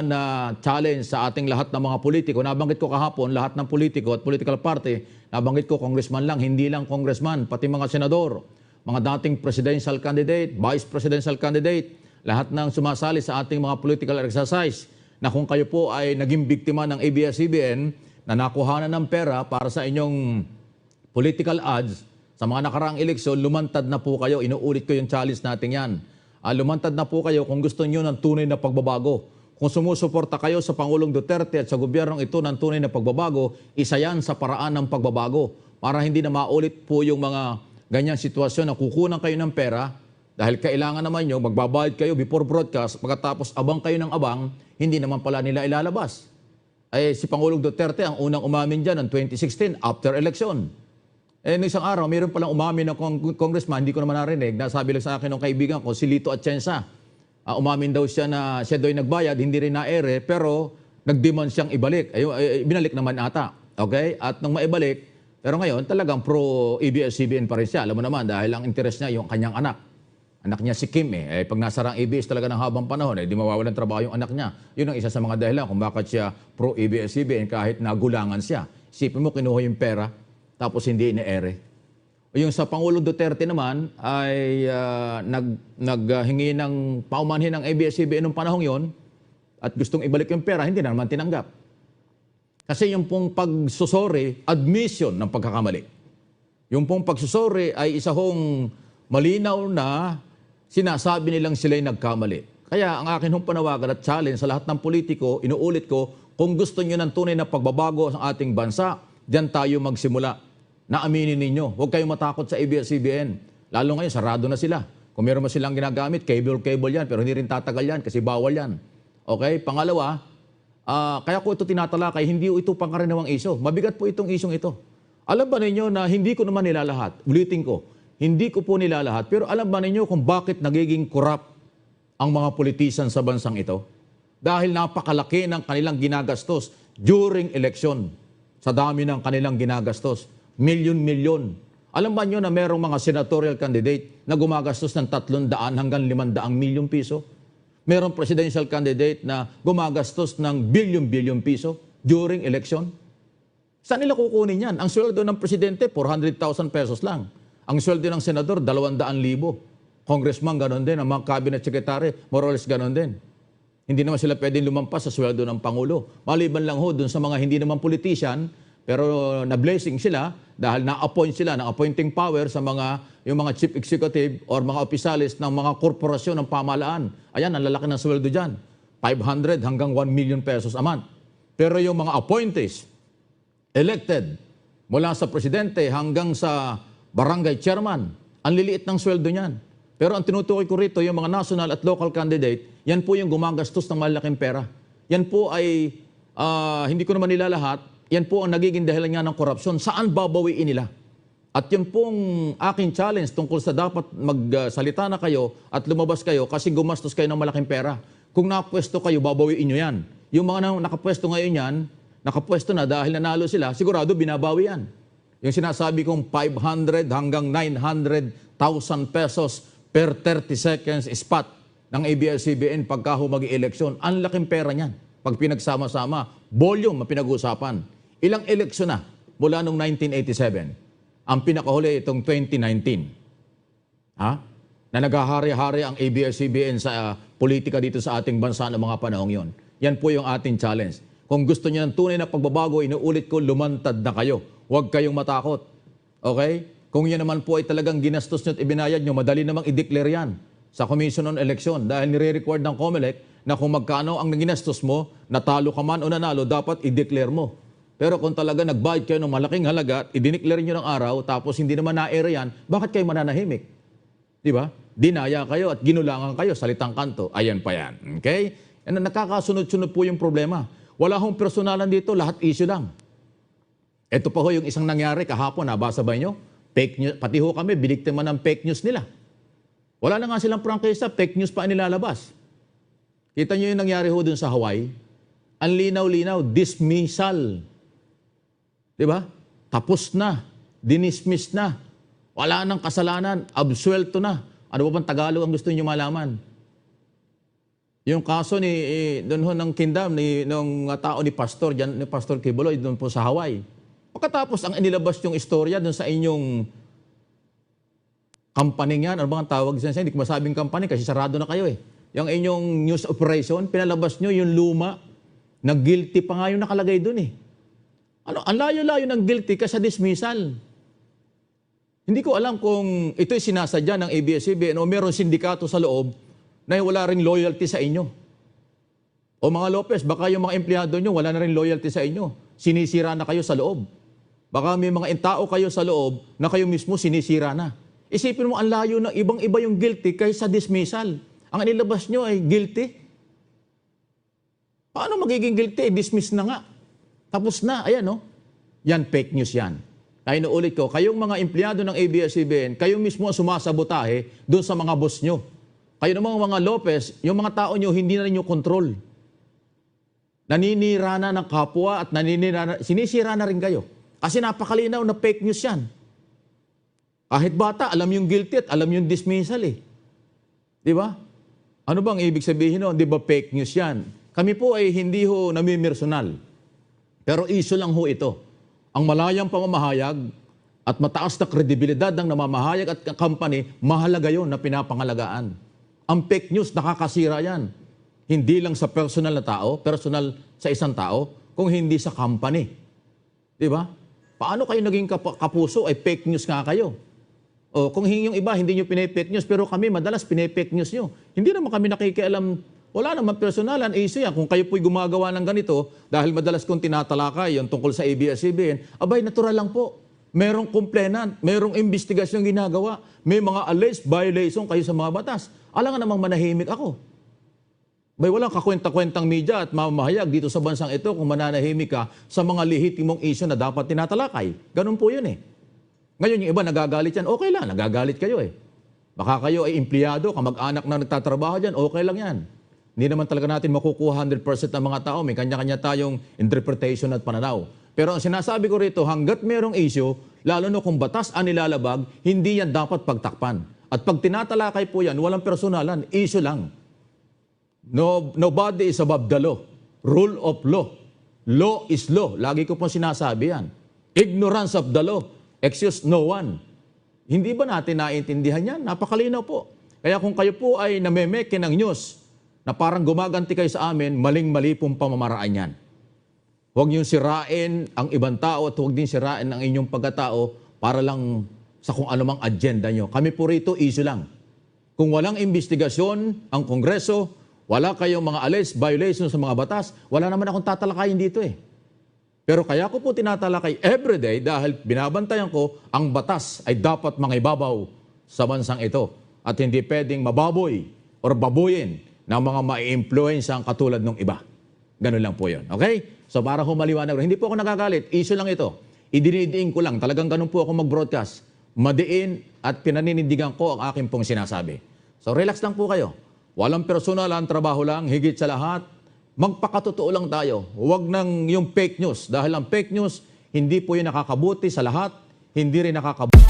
na challenge sa ating lahat ng mga politiko. Nabanggit ko kahapon, lahat ng politiko at political party, nabanggit ko congressman lang, hindi lang congressman, pati mga senador, mga dating presidential candidate, vice presidential candidate, lahat ng sumasali sa ating mga political exercise na kung kayo po ay naging biktima ng ABS-CBN na nakuhanan ng pera para sa inyong political ads sa mga nakaraang eleksyon, lumantad na po kayo. Inuulit ko yung challenge natin yan. Lumantad na po kayo kung gusto nyo ng tunay na pagbabago. Kung sumusuporta kayo sa Pangulong Duterte at sa gobyernong ito ng tunay na pagbabago, isa yan sa paraan ng pagbabago para hindi na maulit po yung mga ganyang sitwasyon na kukunan kayo ng pera dahil kailangan naman nyo, magbabayad kayo before broadcast, pagkatapos abang kayo ng abang, hindi naman pala nila ilalabas. Ay si Pangulong Duterte ang unang umamin dyan ng 2016 after election. Noong isang araw, mayroon palang umamin ng congressman, hindi ko naman narinig, nasabi lang sa akin ng kaibigan ko, si Lito Atienza. Umamin daw siya na siya daw nagbayad, hindi rin na-ere, pero nag-demand siyang ibalik. Binalik naman ata. Okay? At nung maibalik, pero ngayon talagang pro-ABS-CBN pa rin siya. Alam mo naman, dahil ang interest niya yung kanyang anak. Anak niya si Kim pag nasara ang ABS talaga ng habang panahon, di mawawalan trabaho yung anak niya. Yun ang isa sa mga dahilan kung bakit siya pro-ABS-CBN kahit nagulangan siya. Isipin mo, kinuha yung pera, tapos hindi ine-ere. Yung sa Pangulong Duterte naman ay naghingi ng paumanhin ng ABS-CBN noong panahong yon at gustong ibalik yung pera, hindi na naman tinanggap. Kasi yung pong pagsusori, admission ng pagkakamali. Yung pong pagsusori ay isa hong malinaw na sinasabi nilang sila'y nagkamali. Kaya ang akin hong panawagan at challenge sa lahat ng politiko, inuulit ko, kung gusto nyo ng tunay na pagbabago sa ating bansa, diyan tayo magsimula. Na aminin ninyo. Huwag kayong matakot sa ABS-CBN. Lalo ngayon, sarado na sila. Kung meron mo silang ginagamit, cable yan. Pero hindi rin tatagal yan kasi bawal yan. Okay? Pangalawa, kaya ko ito tinatalakay, hindi ito pangkaraniwang isyo. Mabigat po itong isyong ito. Alam ba ninyo na hindi ko naman nilalahat? Ulitin ko, hindi ko po nilalahat. Pero alam ba ninyo kung bakit nagiging corrupt ang mga politician sa bansang ito? Dahil napakalaki ng kanilang ginagastos during election. Sa dami ng kanilang ginagastos. Milyon-milyon. Alam ba nyo na merong mga senatorial candidate na gumagastos ng 300 hanggang 500 milyong piso? Merong presidential candidate na gumagastos ng bilyon-bilyon piso during election? Saan nila kukunin yan? Ang sweldo ng presidente, 400,000 pesos lang. Ang sweldo ng senador, 200,000. Congressman, ganon din. Ang mga cabinet secretary, more or less ganon din. Hindi naman sila pwedeng lumampas sa sweldo ng Pangulo. Maliban lang ho dun sa mga hindi naman politician, pero na-blessing sila dahil na-appoint sila ng appointing power sa yung mga chief executive or mga opisyalis ng mga korporasyon ng pamahalaan. Ayan, ang lalaki ng sweldo dyan. 500 hanggang 1 million pesos a month. Pero yung mga appointees, elected, mula sa presidente hanggang sa barangay chairman, ang liliit ng sweldo niyan. Pero ang tinutukoy ko rito, yung mga national at local candidate, yan po yung gumagastos ng malaking pera. Yan po ay, hindi ko naman nilalahat, yan po ang nagiging dahilan nga ng korupsyon. Saan babawiin nila? At yun pong aking challenge tungkol sa dapat magsalita na kayo at lumabas kayo kasi gumastos kayo ng malaking pera. Kung nakapwesto kayo, babawiin nyo yan. Yung mga nakapwesto ngayon yan, nakapwesto na dahil nanalo sila, sigurado binabawi yan. Yung sinasabi kong 500 hanggang 900,000 pesos per 30 seconds spot ng ABS-CBN pagka humagi-eleksyon. Ang laking pera niyan. Pag pinagsama-sama, volume ang pinag-uusapan. Ilang eleksyon na mula noong 1987. Ang pinakahuli itong 2019. Na naghahari-hari ang ABS-CBN sa politika dito sa ating bansa ng mga panahong yon. Yan po yung ating challenge. Kung gusto niyo ng tunay na pagbabago, inuulit ko, lumantad na kayo. Huwag kayong matakot. Okay? Kung yan naman po ay talagang ginastos nyo at ibinayad nyo, madali namang i-declare yan sa Commission on Election dahil nire-record ng COMELEC na kung magkano ang ginastos mo, natalo ka man o nanalo, dapat i-declare mo. Pero kung talaga nagbayad kayo ng malaking halaga at i-declare nyo ng araw tapos hindi naman na-ere yan, bakit kayo mananahimik? Di ba? Dinaya kayo at ginulangan kayo, salitang kanto. Ayan pa yan. Okay? And nakakasunod-sunod po yung problema. Wala hong personalan dito, lahat issue lang. Ito pa ho yung isang nangyari kahapon, nabasa ba nyo? Fake news, pati ho kami, biniktima ng fake news nila. Wala na nga silang prangkisa, fake news pa nilalabas. Kita nyo yung nangyari ho dun sa Hawaii? Ang linaw-linaw, dismissal. Diba? Tapos na, dinismiss na, wala nang kasalanan, absuelto na. Ano ba bang Tagalog ang gusto niyo malaman? Yung kaso doon ho ng Kindam, ng tao ni Pastor, ni Pastor Kibuloy, doon po sa Hawaii. Pagkatapos ang inilabas yung istorya doon sa inyong company yan, ano bang ang tawag dyan? Hindi ko masabing company kasi sarado na kayo eh. Yung inyong news operation, pinalabas nyo yung luma, na guilty pa nga yung nakalagay doon eh. Ano, ang layo-layo ng guilty kasi sa dismissal. Hindi ko alam kung ito'y sinasadya ng ABS-CBN o meron sindikato sa loob na wala ring loyalty sa inyo. O mga Lopez, baka yung mga empleyado nyo wala na rin loyalty sa inyo. Sinisira na kayo sa loob. Baka may mga tao kayo sa loob na kayo mismo sinisira na. Isipin mo, ang layo na ibang-iba yung guilty kaysa dismissal. Ang inilabas nyo ay guilty. Paano magiging guilty? Dismiss na nga. Tapos na. Ayan, no? Yan, fake news yan. Kaya naulit ko, kayong mga empleyado ng ABS-CBN, kayo mismo ang sumasabotahe doon sa mga boss nyo. Kayo namang mga Lopez, yung mga tao nyo, hindi na rin yung control. Naninira na ng kapwa at sinisira na rin kayo. Kasi napakalinaw na fake news yan. Kahit bata, alam yung guilty at alam yung dismissal eh. Di ba? Ano bang ibig sabihin nun? Di ba fake news yan? Kami po ay hindi ho namimersonal. Pero issue lang ho ito. Ang malayang pamamahayag at mataas na kredibilidad ng namamahayag at company, mahalaga yon na pinapangalagaan. Ang fake news, nakakasira yan. Hindi lang sa personal na tao, personal sa isang tao, kung hindi sa company. Di ba? Paano kayo naging kapuso ay fake news nga kayo? O kung yung iba, hindi nyo pinay-fake news, pero kami madalas pinay-fake news nyo. Hindi naman kami nakikialam, wala naman personalan, issue yan. Kung kayo po'y gumagawa ng ganito, dahil madalas kong tinatalakay yung tungkol sa ABS-CBN, abay, natural lang po. Merong complainant, merong investigasyon ginagawa, may mga alleged violation kayo sa mga batas. Alam nga namang manahimik ako. Bay, walang kakwenta-kwentang media at mamahayag dito sa bansang ito kung mananahimik ka sa mga lehitimong issue na dapat tinatalakay. Ganun po yun eh. Ngayon yung iba nagagalit yan, okay lang, nagagalit kayo eh. Baka kayo ay empleyado, kamag-anak na nagtatrabaho dyan, okay lang yan. Hindi naman talaga natin makukuha 100% ng mga tao, may kanya-kanya tayong interpretation at pananaw. Pero ang sinasabi ko rito, hanggat merong issue, lalo na kung batas ang nilalabag, hindi yan dapat pagtakpan. At pag tinatalakay po yan, walang personalan, issue lang. Nobody is above the law. Rule of law. Law is law. Lagi ko pong sinasabi yan. Ignorance of the law. Excuse no one. Hindi ba natin naiintindihan yan? Napakalinaw po. Kaya kung kayo po ay namemeke ng news na parang gumaganti kayo sa amin, maling-mali pong pamamaraan yan. Huwag niyong sirain ang ibang tao at huwag din sirain ang inyong pagkatao para lang sa kung anumang agenda nyo. Kami po rito, issue lang. Kung walang investigasyon ang Kongreso, wala kayong mga alleged violations sa mga batas, wala naman akong tatalakayin dito eh. Pero kaya ko po tinatalakay everyday dahil binabantayan ko ang batas ay dapat mangibabaw sa bansang ito at hindi pwedeng mababoy or babuyin ng mga mai-influensyang katulad ng iba. Ganun lang po yun. Okay? So para humaliwanag, hindi po ako nagagalit. Issue lang ito. Idinidiin ko lang. Talagang ganun po ako mag-broadcast. Madiin at pinaninindigan ko ang aking pong sinasabi. So relax lang po kayo. Walang personal, ang trabaho lang, higit sa lahat. Magpakatotoo lang tayo. Huwag nang yung fake news. Dahil ang fake news, hindi po yung nakakabuti sa lahat, hindi rin nakakabuti.